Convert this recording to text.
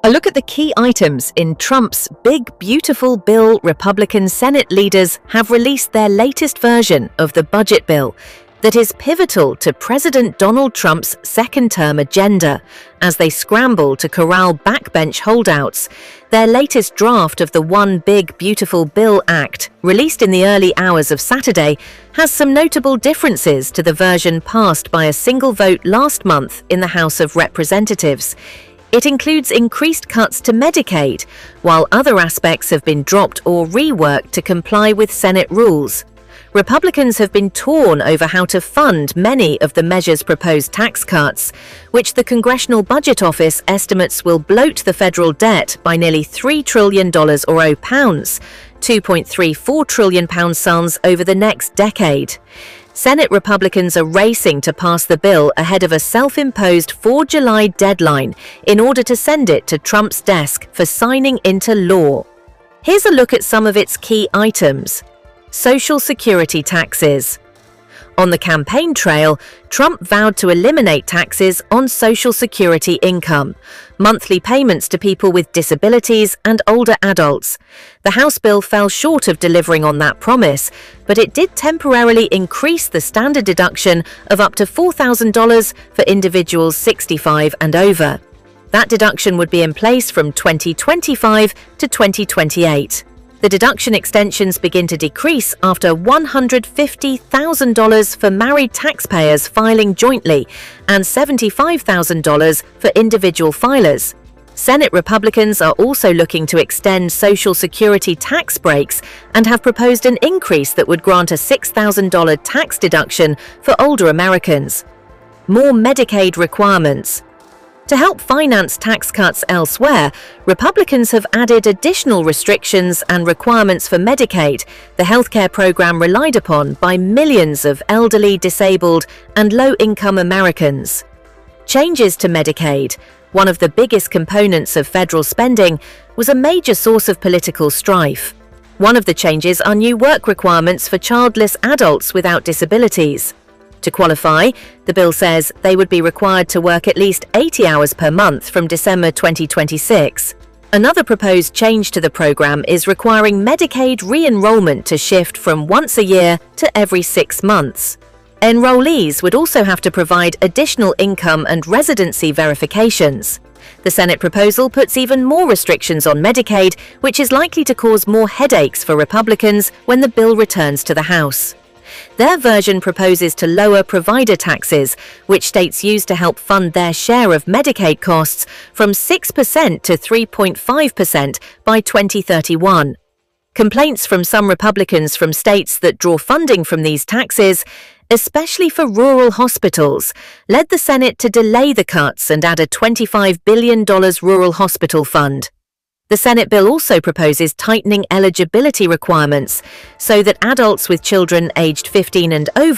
A look at the key items in Trump's big, beautiful bill. Republican Senate leaders have released their latest version of the budget bill that is pivotal to President Donald Trump's second-term agenda as they scramble to corral backbench holdouts. Their latest draft of the One Big Beautiful Bill Act, released in the early hours of Saturday, has some notable differences to the version passed by a single vote last month in the House of Representatives. It includes increased cuts to Medicaid, while other aspects have been dropped or reworked to comply with Senate rules. Republicans have been torn over how to fund many of the measure's proposed tax cuts, which the Congressional Budget Office estimates will bloat the federal debt by nearly $3 trillion or pounds, £2.34 trillion sums over the next decade. Senate Republicans are racing to pass the bill ahead of a self-imposed 4 July deadline in order to send it to Trump's desk for signing into law. Here's a look at some of its key items. Social Security taxes. On the campaign trail, Trump vowed to eliminate taxes on Social Security income, monthly payments to people with disabilities and older adults. The House bill fell short of delivering on that promise, but it did temporarily increase the standard deduction of up to $4,000 for individuals 65 and over. That deduction would be in place from 2025 to 2028. The deduction extensions begin to decrease after $150,000 for married taxpayers filing jointly and $75,000 for individual filers. Senate Republicans are also looking to extend Social Security tax breaks and have proposed an increase that would grant a $6,000 tax deduction for older Americans. More Medicaid requirements. To help finance tax cuts elsewhere, Republicans have added additional restrictions and requirements for Medicaid, the healthcare program relied upon by millions of elderly, disabled, and low-income Americans. Changes to Medicaid, one of the biggest components of federal spending, was a major source of political strife. One of the changes are new work requirements for childless adults without disabilities. To qualify, the bill says they would be required to work at least 80 hours per month from December 2026. Another proposed change to the program is requiring Medicaid re-enrollment to shift from once a year to every 6 months. Enrollees would also have to provide additional income and residency verifications. The Senate proposal puts even more restrictions on Medicaid, which is likely to cause more headaches for Republicans when the bill returns to the House. Their version proposes to lower provider taxes, which states use to help fund their share of Medicaid costs, from 6% to 3.5% by 2031. Complaints from some Republicans from states that draw funding from these taxes, especially for rural hospitals, led the Senate to delay the cuts and add a $25 billion rural hospital fund. The Senate bill also proposes tightening eligibility requirements so that adults with children aged 15 and over